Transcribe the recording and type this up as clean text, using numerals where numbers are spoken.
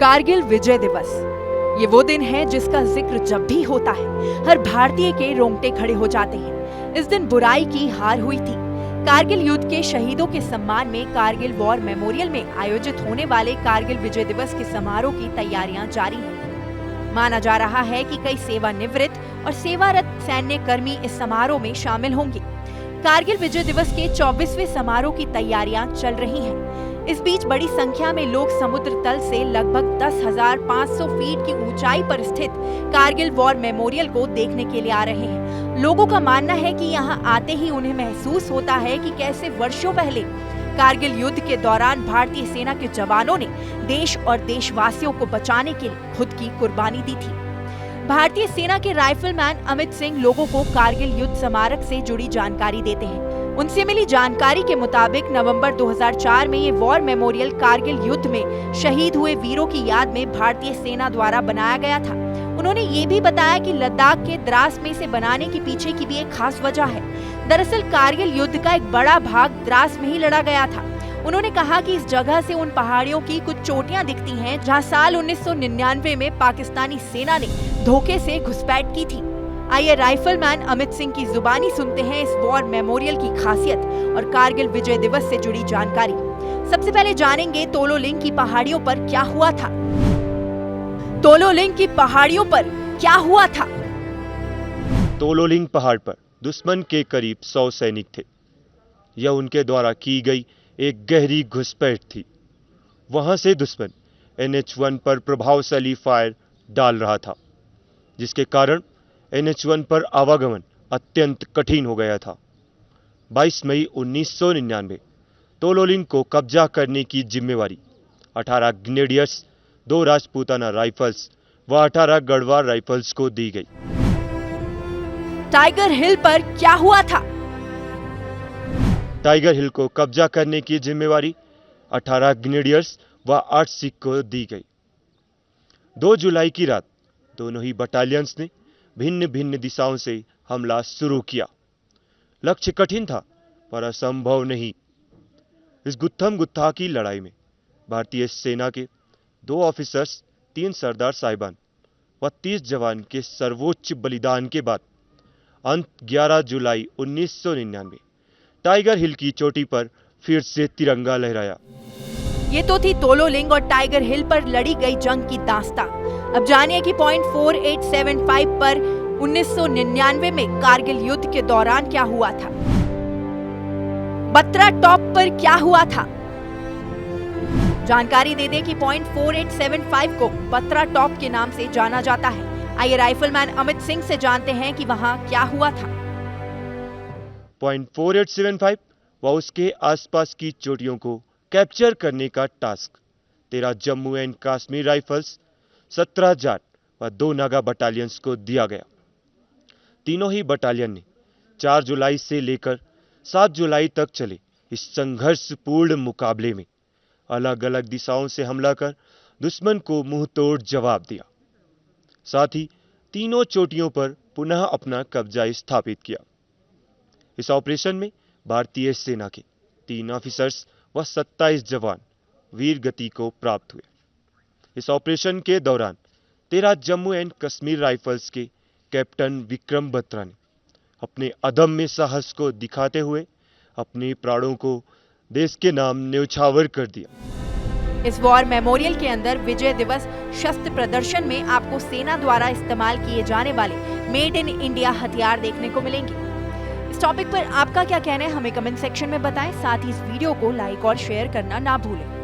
कारगिल विजय दिवस ये वो दिन है जिसका जिक्र जब भी होता है हर भारतीय के रोंगटे खड़े हो जाते हैं। इस दिन बुराई की हार हुई थी। कारगिल युद्ध के शहीदों के सम्मान में कारगिल वॉर मेमोरियल में आयोजित होने वाले कारगिल विजय दिवस के समारोह की तैयारियां जारी हैं। माना जा रहा है कि कई सेवानिवृत्त और सेवारत सैन्य कर्मी इस समारोह में शामिल होंगे। कारगिल विजय दिवस के 24वें समारोह की तैयारियां चल रही हैं। इस बीच बड़ी संख्या में लोग समुद्र तल से लगभग 10,500 फीट की ऊंचाई पर स्थित कारगिल वॉर मेमोरियल को देखने के लिए आ रहे हैं। लोगों का मानना है कि यहां आते ही उन्हें महसूस होता है कि कैसे वर्षों पहले कारगिल युद्ध के दौरान भारतीय सेना के जवानों ने देश और देशवासियों को बचाने के लिए खुद की कुर्बानी दी थी। भारतीय सेना के राइफलमैन अमित सिंह लोगों को कारगिल युद्ध स्मारक से जुड़ी जानकारी देते हैं। उनसे मिली जानकारी के मुताबिक नवंबर 2004 में ये वॉर मेमोरियल कारगिल युद्ध में शहीद हुए वीरों की याद में भारतीय सेना द्वारा बनाया गया था। उन्होंने ये भी बताया कि लद्दाख के द्रास में इसे बनाने के पीछे की भी एक खास वजह है। दरअसल कारगिल युद्ध का एक बड़ा भाग द्रास में ही लड़ा गया था। उन्होंने कहा कि इस जगह से उन पहाड़ियों की कुछ चोटियां दिखती हैं, जहां साल 1999 में पाकिस्तानी सेना ने धोखे से घुसपैठ की थी। आइए राइफलमैन अमित सिंह की जुबानी सुनते हैं इस वॉर मेमोरियल की खासियत और कारगिल विजय दिवस से जुड़ी जानकारी। सबसे पहले जानेंगे तोलोलिंग की पहाड़ियों पर क्या हुआ था। तोलोलिंग की पहाड़ियों पर क्या हुआ था? तोलोलिंग पहाड़ पर दुश्मन के करीब 100 सैनिक थे। यह उनके द्वारा की गई एक गहरी घुसपैठ थी। वहां से दुश्मन NH-1 पर प्रभावशाली फायर डाल रहा था, जिसके कारण NH-1 पर आवागमन अत्यंत कठिन हो गया था। 22 मई 1999 तोलोलिंग को कब्जा करने की जिम्मेवारी 18 ग्रेनेडियर्स, 2 राजपूताना राइफल्स व 18 गढ़वाल राइफल्स को दी गई। टाइगर हिल पर क्या हुआ था? टाइगर हिल को कब्जा करने की जिम्मेवारी 18 ग्रेनेडियर्स व 8 सिख को दी गई। 2 जुलाई की रात दोनों ही बटालियंस ने भिन्न भिन्न दिशाओं से हमला शुरू किया। लक्ष्य कठिन था पर असंभव नहीं। इस गुत्थम गुत्था की लड़ाई में भारतीय सेना के 2 ऑफिसर्स, 3 सरदार साहिबान व 30 जवान के सर्वोच्च बलिदान के बाद अंत 11 जुलाई 1999 टाइगर हिल की चोटी पर फिर से तिरंगा लहराया। ये तो थी तोलोलिंग और टाइगर हिल पर लड़ी गई जंग की दास्तां। अब जानिए कि पॉइंट 4875 पर 1999 में कारगिल युद्ध के दौरान क्या हुआ था। बत्रा टॉप पर क्या हुआ था? जानकारी दे दें कि पॉइंट 4875 को बत्रा टॉप के नाम से जाना जाता है। आइए राइफलमैन अमित सिंह से जानते हैं कि वहां क्या हुआ था। पॉइंट 4875 व उसके आसपास की चोटियों को कैप्चर करने का task 13 Jammu and Kashmir rifles, 17 Jat व 2 नागा बटालियंस को दिया गया। तीनों ही बटालियन ने 4 जुलाई से लेकर 7 जुलाई तक चले इस संघर्षपूर्ण मुकाबले में अलग अलग दिशाओं से हमला कर दुश्मन को मुंह तोड़ जवाब दिया। साथ ही तीनों चोटियों पर पुनः अपना कब्जा स्थापित किया। इस ऑपरेशन में भारतीय सेना के 3 ऑफिसर्स व 27 जवान वीर गति को प्राप्त हुए। इस ऑपरेशन के दौरान 13 जम्मू एंड कश्मीर राइफल्स के कैप्टन विक्रम बत्रा ने अपने अदम्य साहस को दिखाते हुए अपने प्राणों को देश के नाम न्यौछावर कर दिया। इस वॉर मेमोरियल के अंदर विजय दिवस शस्त्र प्रदर्शन में आपको सेना द्वारा इस्तेमाल किए जाने वाले मेड इन इंडिया हथियार देखने को मिलेंगे। इस टॉपिक पर आपका क्या कहना है हमें कमेंट सेक्शन में बताएं। साथ ही इस वीडियो को लाइक और शेयर करना ना भूलें।